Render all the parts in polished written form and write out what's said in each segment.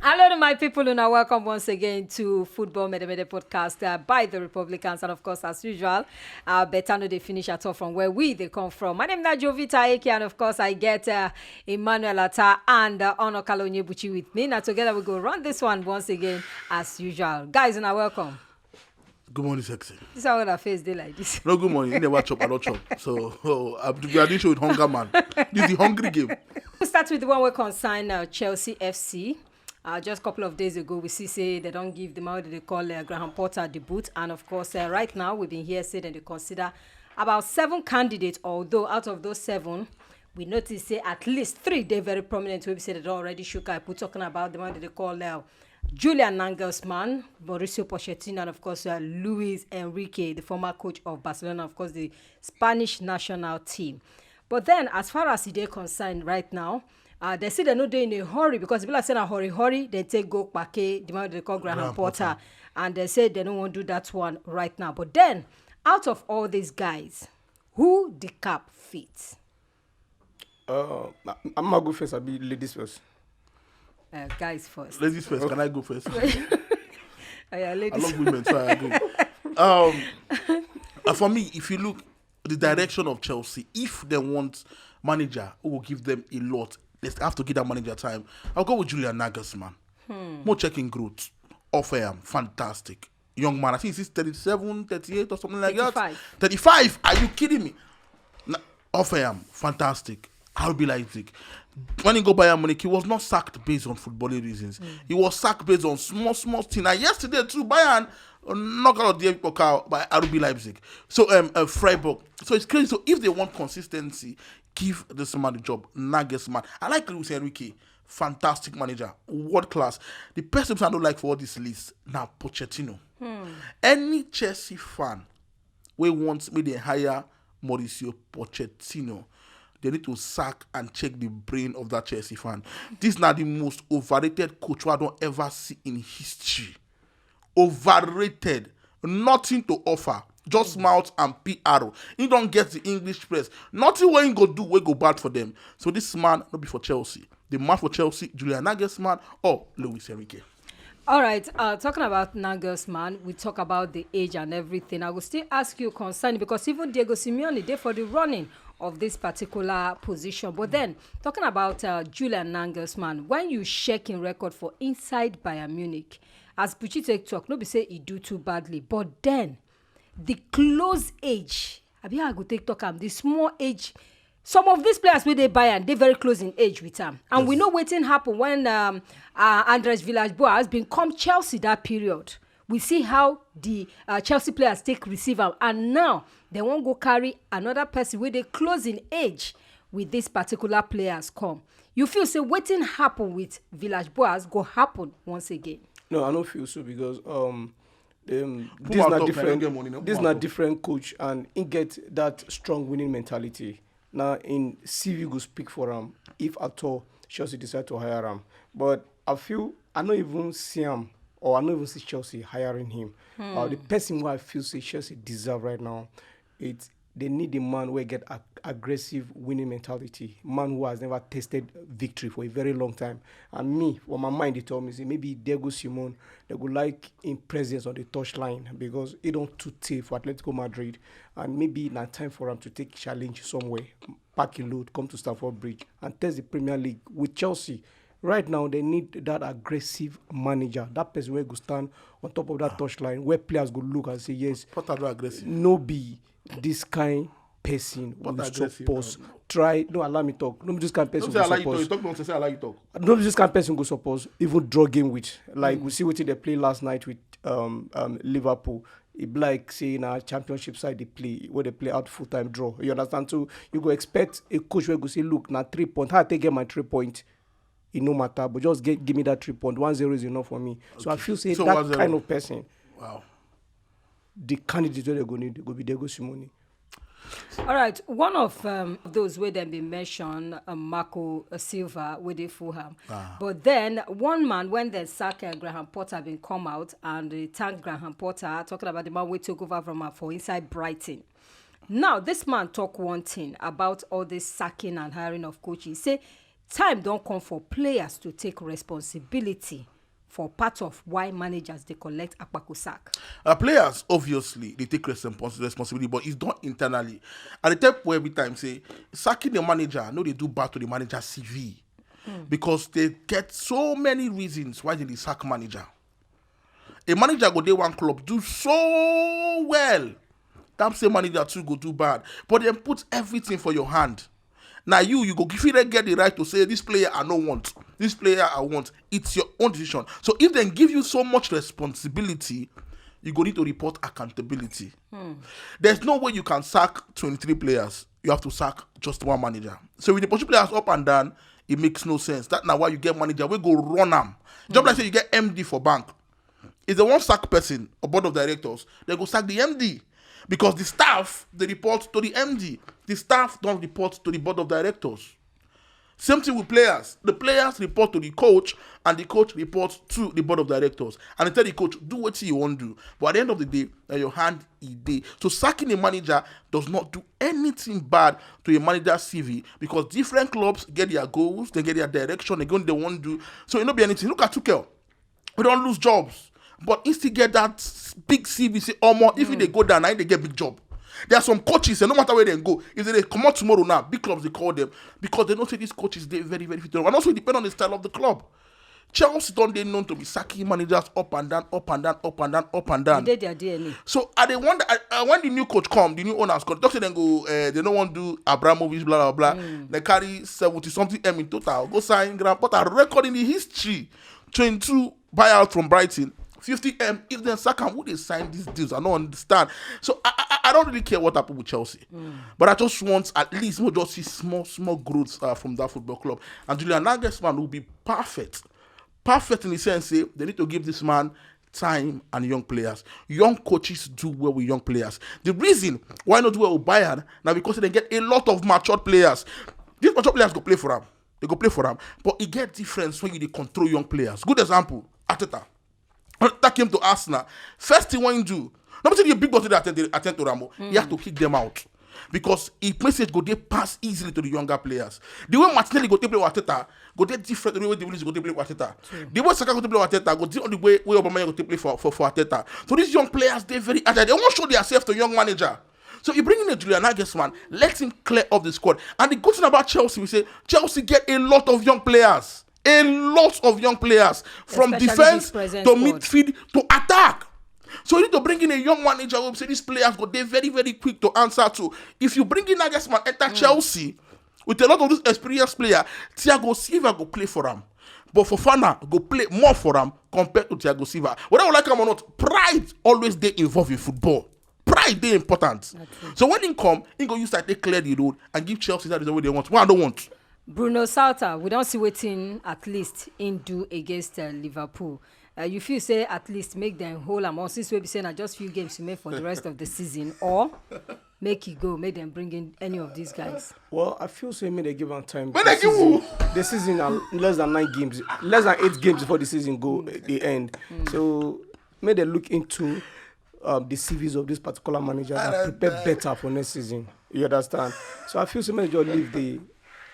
Hello, my people, and welcome once again to Football Mede podcast by the Republicans. And of course, as usual, better know they finish at all from where they come from. My name is Jovita Eke, and of course, I get Emmanuel Atta and Ono Kalonyebuchi with me. Now, together we go run this one once again as usual. Guys, and welcome. Good morning, sexy. This is how our face day like this. No, good morning. You never chop, I don't chop. So, we are doing show with Hunger Man. This is the hungry game. We'll start with the one we concern Chelsea FC. Just a couple of days ago, we say they don't give them out, they call Graham Potter the boot. And of course, right now, we've been here saying that they consider about 7 candidates, although out of those 7, we notice say at least 3 they're very prominent. We say they already shook up. We're talking about the one that they call Julian Nagelsmann, Mauricio Pochettino, and of course Luis Enrique, the former coach of Barcelona, of course the Spanish national team. But then, as far as they're concerned right now, they say they're not doing a hurry because people are saying a hurry, they take go Pake, the one they call Graham Potter, and they say they don't want to do that one right now. But then, out of all these guys, who the cap fits? I'm gonna go first. I'll be ladies first. Guys first. Ladies first. Can I go first? Yeah, ladies. I love women, so I agree. For me, if you look the direction of Chelsea, if they want manager who will give them a lot, they have to give that manager time. I'll go with Julian Nagelsmann. More checking growth. Offer him. Fantastic. Young man. I think he's 37, 38 or something like 35. that. 35. Are you kidding me? Offer him. Fantastic. RB Leipzig. When he go Bayern Munich, he was not sacked based on footballing reasons. He was sacked based on small things. And yesterday too, Bayern knocked out the Pokal by RB Leipzig. So Freiburg. So it's crazy. So if they want consistency, give this man the job. Nagelsmann. I like Luis Enrique. Fantastic manager. World class. The person I don't like for all this list now, Pochettino. Any Chelsea fan who wants me to hire Mauricio Pochettino, they need to sack and check the brain of that Chelsea fan. This is not the most overrated coach I don't ever see in history. Overrated. Nothing to offer. Just mouth and PR. He don't get the English press. Nothing what he go do will go bad for them. So this man not be for Chelsea. The man for Chelsea, Julian Nagelsmann or Luis Enrique. All right, talking about Nagelsmann, we talk about the age and everything. I will still ask you concerning, because even Diego Simeone did for the running of this particular position. But then, talking about Julian Nagelsmann, when you check in record for inside Bayern Munich, as Pucci take talk, nobody say he do too badly. But then, the close age, I go take talk, the small age, some of these players with they Bayern, they very close in age with him. And we know what happened when Andres Villas-Boas been come Chelsea that period. We see how the Chelsea players take receiver, and now they won't go carry another person where they close in age with these particular players come. You feel say waiting happen with Villas-Boas go happen once again? No, I don't feel so because this is not different. This is not different coach, and he get that strong winning mentality. Now in CV go speak for him if at all Chelsea decide to hire him. But I feel I don't even see him, or I don't even see Chelsea hiring him. The person who I feel say Chelsea deserve right now, they need a man who get aggressive winning mentality, man who has never tasted victory for a very long time. And me, for my mind, they told me, say maybe Diego Simeone, they would like in presence on the touchline because he don't too tough for Atletico Madrid, and maybe now time for him to take challenge somewhere, pack a load, come to Stamford Bridge and test the Premier League with Chelsea. Right now, they need that aggressive manager, that person where go stand on top of that touchline, where players go look and say, yes, aggressive. no be this kind person will suppose try. No, allow me talk. No, this kind of person will suppose. I like you talk. No, this kind of person will suppose even draw game with. Like we see what they play last night with Liverpool. It be like saying a championship side they play where they play out full time draw. You understand? So you go expect a coach where go say, look, now 3 points. How I take my 3 points? It no matter, but just give me that 3 point. 1-0 is enough for me. Okay. So I feel say so that 1-0. Kind of person. Wow. The candidate they're going to need go be Diego Simeone. All right, one of those where they been mentioned, Marco Silva, with the Fulham. But then one man, when the sack Graham Potter been come out and they thanked Graham Potter, talking about the man we took over from for inside Brighton. Now, this man talk one thing about all this sacking and hiring of coaches. Say, time don't come for players to take responsibility for part of why managers they collect Akpako sack? Players, obviously, they take responsibility, but it's done internally. And the type where every time say, sacking the manager, no, they do bad to the manager's CV. Because they get so many reasons why they sack manager. A manager go day one club, do so well. That same manager too go do bad. But then put everything for your hand. Now you go if you don't get the right to say this player I don't want, this player I want. It's your own decision. So if they give you so much responsibility, you go need to report accountability. There's no way you can sack 23 players. You have to sack just one manager. So when you push players up and down, it makes no sense. That's now why you get manager. We go run them. Just like say you get MD for bank. If they want sack person or board of directors, they go sack the MD. Because the staff, they report to the MD. The staff don't report to the board of directors. Same thing with players. The players report to the coach, and the coach reports to the board of directors. And they tell the coach, do what you want to do. But at the end of the day, your hand is there. So sacking a manager does not do anything bad to a manager's CV, because different clubs get their goals, they get their direction, they go what they want to do. So it not be anything. Look at Tuchel. We don't lose jobs. But instead get that big CV, say, more if they go down, now they get big job. There are some coaches, and no matter where they go, if they come out tomorrow now, big clubs, they call them, because they know say these coaches, they're very, very fit. And also it depends on the style of the club. Chelsea don't they known to be sacking managers up and down, up and down, up and down, up and down. They did their DNA. So I they wonder when the new coach come, the new owners come, doctor then go, they don't want to do Abramovich, blah blah blah. They carry 70 something M in total. Go sign Graham Potter, record in the history, 22 buyout from Brighton. 50M, if they sack and would they sign these deals? I don't understand. So I don't really care what happened with Chelsea. But I just want at least we'll just see small growths from that football club. And Julian Nagelsmann will be perfect. Perfect in the sense they need to give this man time and young players. Young coaches do well with young players. The reason why not do well with Bayern now because they get a lot of matured players. These matured players go play for them. They go play for them. But it gets difference when you control young players. Good example, Arteta. That came to Arsenal. First thing when you do, not the big boss that attend to Rambo, you have to kick them out. Because if message go they pass easily to the younger players. The way Martinelli go to play with Arteta, go they different the way the Willis go to play with Arteta. The way Saka go to play with Arteta, go the way Obama go to play for Arteta. So these young players, they're very agile. They won't show themselves to young manager. So you bring in a Julian Nagelsmann, let him clear off the squad. And the good thing about Chelsea, we say Chelsea get a lot of young players. A lot of young players from especially defense to midfield to attack. So you need to bring in a young manager who say these players go they're very, very quick to answer to. If you bring in Nagelsmann enter Chelsea with a lot of this experienced player, Thiago Silva go play for them. But Fofana go play more for them compared to Thiago Silva. Whether I like him or not, pride always they involved in football. Pride they important. So when he come, he go use that they clear the road and give Chelsea that is the way they want. What I don't want. Bruno Salta, we don't see waiting at least in do against Liverpool. You feel say at least make them whole amount since we be saying just few games to make for the rest of the season, or make it go, make them bring in any of these guys. Well, I feel so they give them time. When they give who? The season are less than 9 games, less than 8 games before the season go the end. So may they look into the CVs of this particular manager and prepare better for next season. You understand? So I feel so many just leave the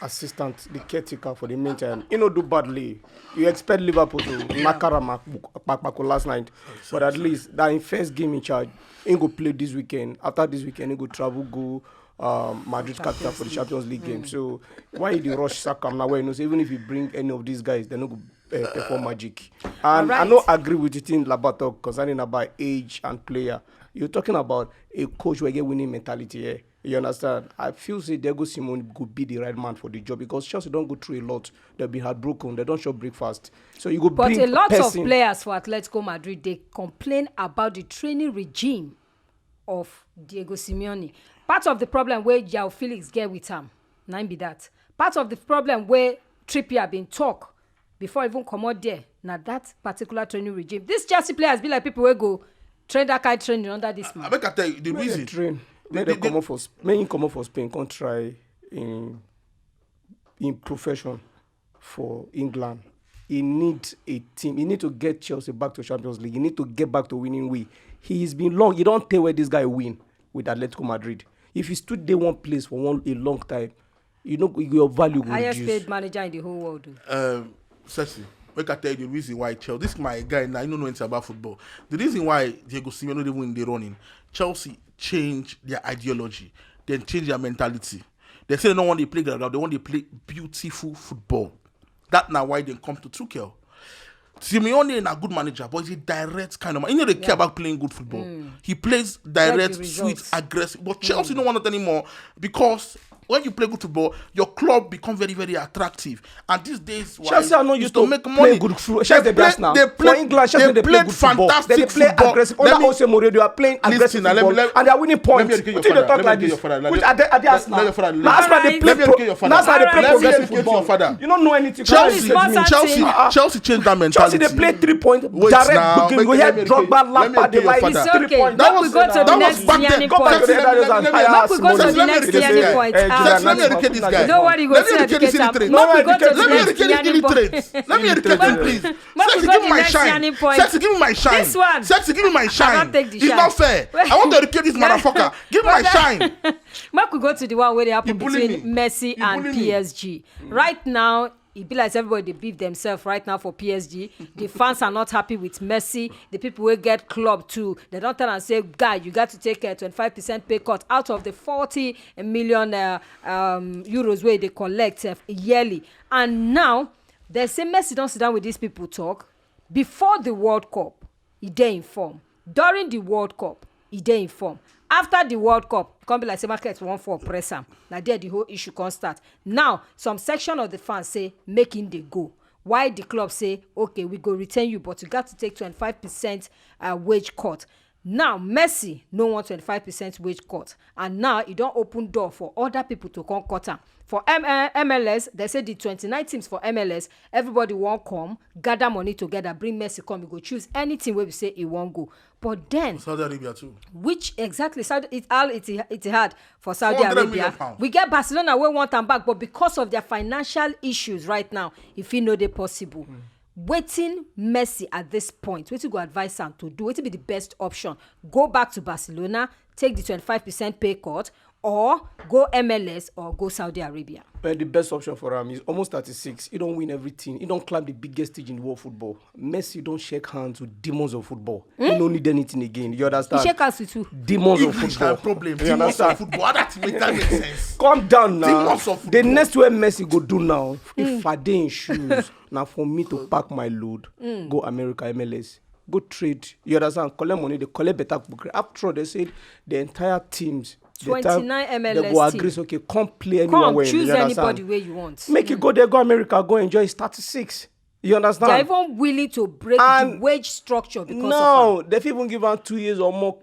assistant, the caretaker for the meantime. You know, do badly. You expect Liverpool to Nakara last night, but at least that in first game in charge, he go play this weekend. After this weekend, he go travel, go Madrid capital for the Champions League game. So why the rush Saka now? Where you know, so even if you bring any of these guys, they're not go perform magic. And right. I don't agree with the thing Lampard concerning about age and player. You're talking about a coach who get winning mentality here. You understand? I feel say Diego Simeone could be the right man for the job because Chelsea don't go through a lot. They'll be heartbroken. They don't show breakfast. So you go but bring a lot person. Of players for Atletico Madrid, they complain about the training regime of Diego Simeone. Part of the problem where João Felix get with him, nine be that. Part of the problem where Trippier been talk before even come out there. Now that particular training regime. This Chelsea players be like people who go train that kind of training under this man. I can tell you the reason. Train. May they come up for Spain, can't try in profession for England. He needs a team. He need to get Chelsea back to Champions League. He need to get back to winning way. He's been long. You don't tell where this guy win with Atletico Madrid. If he stood there one place for a long time, you know your value will reduce. Highest paid manager in the whole world. Ceci, Make I tell you the reason why Chelsea. This is my guy now. I don't know anything about football. The reason why Diego Simeone not even in the running. Chelsea changed their ideology, then changed their mentality. They say they don't want to play ground. They want to play beautiful football. That's now why they come to Tuchel. Simeone is a good manager, but he's a direct kind of man. You know they care about playing good football. He plays direct, sweet, aggressive. But Chelsea don't want it anymore because when you play good football, your club become very, very attractive. And these days, Chelsea are not used to make play money. Good football. Chelsea now. They For England, Chelsea they play good football. They play football. aggressive. Under Jose Mourinho, they are playing aggressive football, and they are winning points. What do they talk like this? Which are they Arsenal? Arsenal they play progressive football. You don't know anything. Chelsea changed that mentality. Chelsea they play 3 points direct. We had Drogba, Lampard, they like 3 points. Now we go to the next Yanni point. Now we go to the next Yanni point. Let me educate this guy. Don't worry, Let me educate him, please. Let me educate him, please. Sexy, give me my shine. Sexy, give me my shine. This one. Sexy, give me my shine. It's not fair. I want to educate this motherfucker. Give me my shine. Mark, we go to the one where they happen between me. Messi and PSG. Right now, it be like everybody they beef themselves right now for PSG. The fans are not happy with Messi. The people will get clubbed too. They don't tell and say, guy, you got to take a 25% pay cut out of the 40 million euros where they collect yearly. And now, they say Messi don't sit down with these people talk. Before the World Cup, he dey inform. During the World Cup, he dey inform. After the World Cup, come be like say market one for press am. Now there the whole issue can start. Now, some section of the fans say making the go. Why the club say, okay, we go retain you, but you got to take 25% wage cut. Now, Messi no want 25% wage cut. And now, it don't open door for other people to come cut am. For MLS, they say the 29 teams for MLS, everybody won't come, gather money together, bring Messi come, you go choose anything where we say he won't go. But then, Saudi Arabia too. Which exactly, it had for Saudi Arabia. We get Barcelona, we want them back, but because of their financial issues right now, if you know they're possible. Waiting Messi at this point, what you go advise him to do, what will be the best option? Go back to Barcelona, take the 25% pay cut, or go MLS or go Saudi Arabia. The best option for him is almost 36. He don't win everything. He don't climb the biggest stage in the world football. Messi don't shake hands with demons of football. He don't need anything again. You understand? He shake hands with who? Demons of football. Problem. Demons of football. That makes sense. Calm down now. Demons of football. The next way Messi go do now, if I dey in shoes, now for me to pack my load, go America, MLS. Go trade. You understand? Collect money. They collect better. After all, they said the entire teams. 29 MLS they go agree, okay, come play anywhere. Come, choose anybody where you want. Make it go there, go America, go enjoy. It's 36. You understand? They're even willing to break the wage structure because of no, they've even given 2 years or more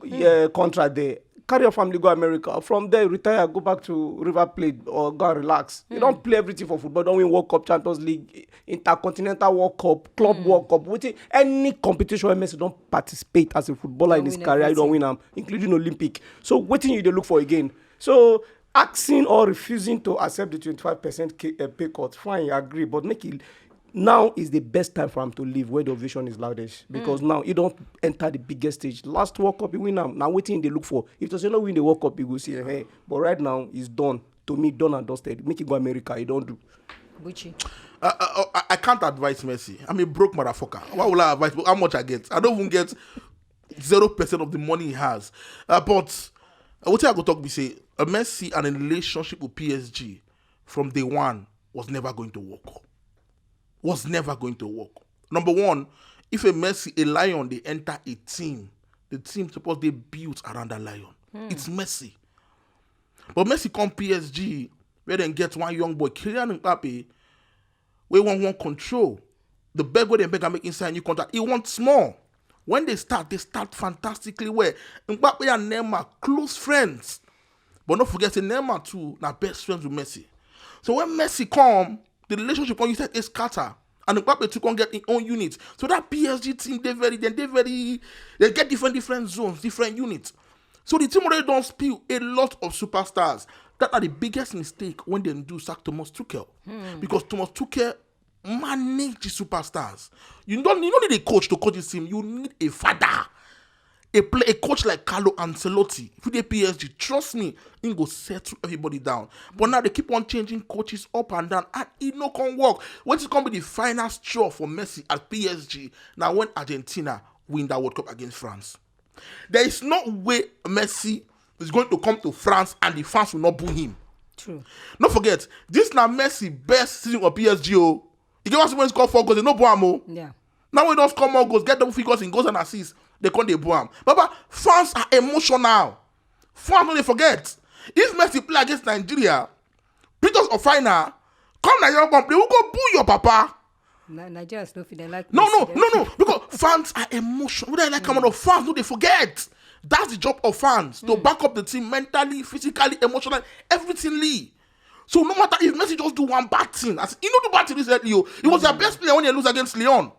contract there. Carry your family, go America. From there, retire, go back to River Plate or go and relax. You don't play everything for football. Don't win World Cup, Champions League, Intercontinental World Cup, Club World Cup. Any competition where Messi don't participate as a footballer in his career, you don't win them, including Olympic. So waiting you they look for again. So asking or refusing to accept the 25% pay cut, fine, I agree, but make it. Now is the best time for him to leave where the ovation is loudest. Because now he don't enter the biggest stage. Last World Cup, he win now. Now waiting they look for. If does not win the World Cup, he will say, hey. But right now, it's done. To me, done and dusted. Make it go America. He don't do. Gucci. I can't advise Messi. I'm a broke motherfucker. Why will I advise? How much I get? I don't even get 0% of the money he has. But what I go talk, we say, Messi and a relationship with PSG from day one was never going to work. Was never going to work. Number one, if a Messi, a lion, they enter a team, the team suppose they built around that lion. It's Messi. But Messi come PSG, where then get one young boy, Kylian Mbappe, we want control. The beg where they beg and make inside new contract. He wants small. When they start fantastically well. Mbappe and Neymar, close friends. But don't forget, Neymar too, now best friends with Messi. So when Messi come, the relationship on you said is scatter. And Mbappe too can get in own units. So that PSG team, they get different zones, different units. So the team already don't spill a lot of superstars. That are the biggest mistake when they do sack Thomas Tuchel. Because Thomas Tuchel manage the superstars. You don't need a coach to coach this team. You need a father. a coach like Carlo Ancelotti, if they PSG, trust me, he go settle everybody down. But now they keep on changing coaches up and down, and it no can work. What is going to be the final straw for Messi at PSG? Now when Argentina win that World Cup against France, there is no way Messi is going to come to France and the fans will not boo him. True. Don't forget, this now Messi best season of PSG. Oh, he gave us when he scored 4 goals, they no boo him. Oh. Yeah. Now we don't score more goals, get double figures in goals and assists. They can't boo him. But fans are emotional. Fans don't they forget. If Messi play against Nigeria, beat us or final, come Nigeria come play, we go boo your papa. Nigeria is no feeling like No, because fans are emotional. Whether they like come on, fans, no, they forget. That's the job of fans, to back up the team mentally, physically, emotionally, everythingly. So no matter if Messi just do one bad thing, as you know the bad thing recently, he was their best player when they lose against Lyon.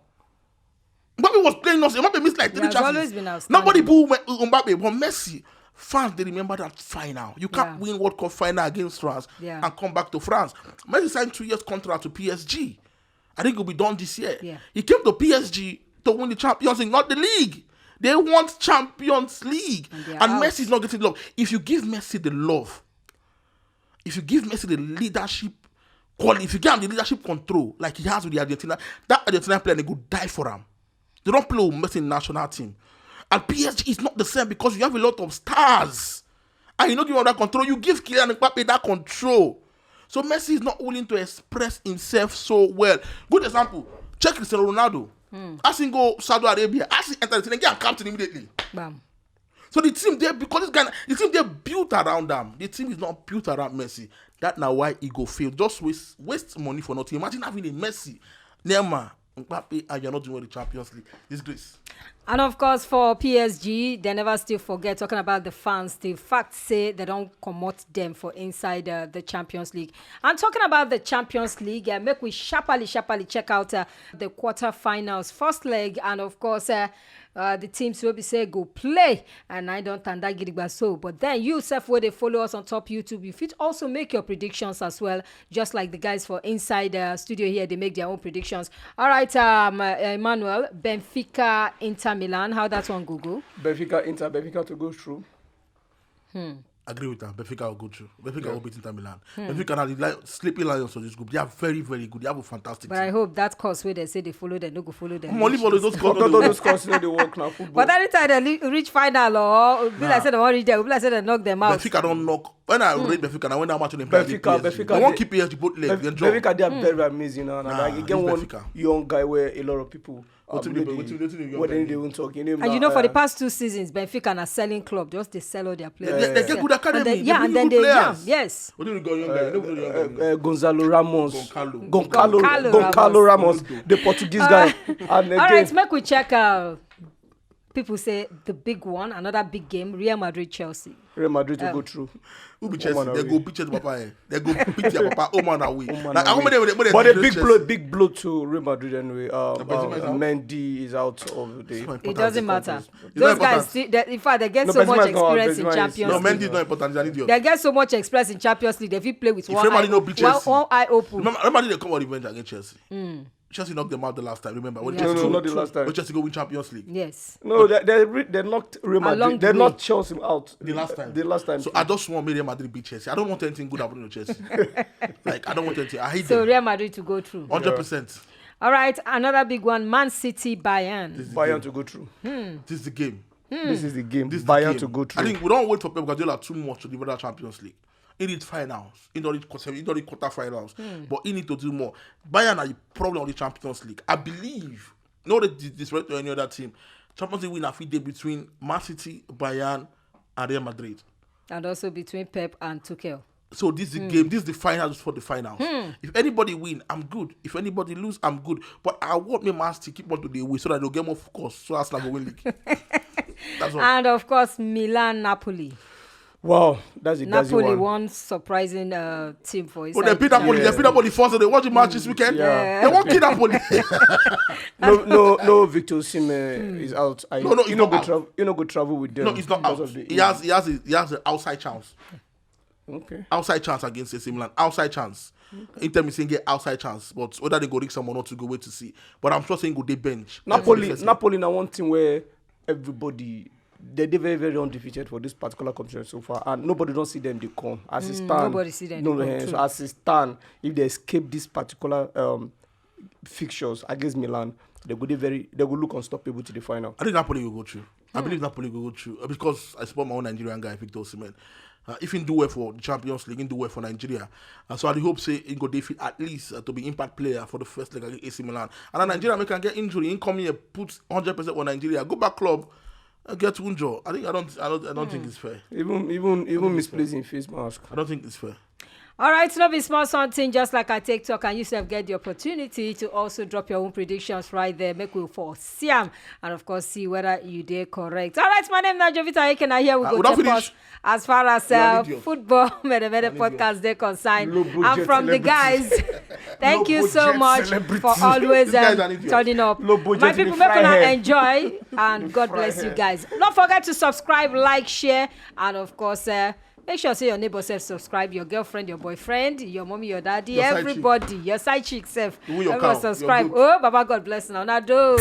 Mbappe was playing us. Mbappe missed like 3 chances. Always been outstanding. Nobody boo Mbappe, but Messi, fans, they remember that final. You can't win World Cup final against France and come back to France. Messi signed 2 years contract to PSG. I think it'll be done this year. Yeah. He came to PSG to win the Champions League, not the league. They want Champions League. And Messi's not getting love. If you give Messi the love, if you give Messi the leadership quality, if you give him the leadership control, like he has with the Argentina, that Argentina player, they go die for him. They don't play with Messi in the national team. And PSG is not the same because you have a lot of stars. And you don't give him that control. You give Kylian Mbappe that control. So Messi is not willing to express himself so well. Good example, check Cristiano Ronaldo. As he go Saudi Arabia, as he enter the team, they get captain immediately. Bam. So the team there, because this guy, the team they built around them. The team is not built around Messi. That's now why he go fail. Just waste money for nothing. Imagine having a Messi, Neymar, Mbappe, and you're not doing the Champions League. Disgrace. And of course, for PSG, they never still forget, talking about the fans, the fact say they don't promote them for inside the Champions League. And talking about the Champions League, make we sharply check out the quarterfinals, first leg, and of course, the teams will be say go play, and I don't think that get so. But then you self where they follow us on top YouTube, you fit also make your predictions as well, just like the guys for inside the studio here, they make their own predictions. All right, Emmanuel, Benfica, Inter Milan, how that one Google? Benfica to go through. Agree with that. Benfica will go through. Benfica will beat Inter Milan. Benfica are the sleeping lions of this group. They are very, very good. They have a fantastic team. I hope that course where they say they follow them, no go follow them. Only follow those Those courses they work now. Football. But anytime they reach final or be like say they want reach there, be like say they knock them out. Benfica don't knock. When I read Benfica, I went that much on the Benfica. They won't keep PSG both legs. Benfica, they are very amazing. Again, one young guy where a lot of people. What they won't talk. And you know, for the past 2 seasons, Benfica are selling club. Just they sell all their players. They get good academy. And then they jam. Yes. What do you go young guy? Gonzalo Ramos. Goncalo Ramos, the Portuguese guy. All right, make we check people say the big one, another big game, Real Madrid, Chelsea. Real Madrid to go through. Who be Chelsea? They go beat Chelsea, papa. They go beat their papa. Home and away. But a big blow to Real Madrid anyway. Mendy is out of the. It doesn't matter. Those guys, in fact, they get so much experience in Champions League. No, Mendy is not important. He's an idiot. They get so much experience in Champions League. If you play with one eye open. Real Madrid they come on revenge against Chelsea. Chelsea knocked them out the last time. Remember? No, not the last time. When Chelsea go win Champions League. Yes. No, they knocked Real Madrid. They knocked Chelsea out the last time. So I just want Real Madrid beat Chelsea. I don't want anything good happening to Chelsea. Like I don't want anything. I hate them. So Real Madrid to go through. 100%. All right, another big one. Man City, Bayern. Bayern to go through. This is the game. This is the game. This is Bayern the game. to go through. I think we don't wait for Pep Guardiola too much to deliver that Champions League. He needs finals. He don't need quarterfinals. But he need to do more. Bayern are the problem of the Champions League. I believe, not that this right to any other team, Champions League winner fit between Man City, Bayern, and Real Madrid. And also between Pep and Tuchel. So this is the game. This is the finals for the finals. If anybody win, I'm good. If anybody lose, I'm good. But I want my Man City keep on to the way so that they'll get more focus. So that's like a win league. That's all. And of course, Milan, Napoli. Wow, that's it. Napoli one surprising team for his. They beat Napoli. They beat Napoli first. So they watch the match this weekend. Yeah. They won't kill Napoli. No. Victor Osimhen is out. No, he's not out. You know, go travel with them. No, he's not out. He has an outside chance. Okay. Outside chance against AC Milan. Outside chance. Inter Milan get outside chance, but whether they go risk someone or not to go wait to see. But I'm sure saying go they bench. Napoli now one team where everybody they're very, very undefeated for this particular competition so far, and nobody don't see them they come as it stand. Nobody see them. So as it stand, if they escape this particular fixtures against Milan, they will look unstoppable to the final. I think Napoli will go through. I believe Napoli will go through because I support my own Nigerian guy, Victor Osimhen. If he do well for the Champions League, he do well for Nigeria. So I hope say he go defeat at least to be impact player for the first leg against AC Milan. And then Nigeria can get injury, he come here, put 100% on Nigeria, go back club, get injured. I don't think it's fair. Even misplacing face mask. I don't think it's fair. All right, so be small something just like I take talk, and you self get the opportunity to also drop your own predictions right there. Make we for Siam, and of course see whether you did correct. All right, my name is Jovita Eken, and here we go to us as far as football many podcast they concern. And from the guys, thank you so much for always turning up. My people, make you enjoy, and God bless you guys. Don't forget to subscribe, like, share, and of course. Make sure say your neighbor self subscribe, your girlfriend, your boyfriend, your mommy, your daddy, your everybody, your side chick self. Everyone subscribe. Oh, Baba, God bless now. Now do.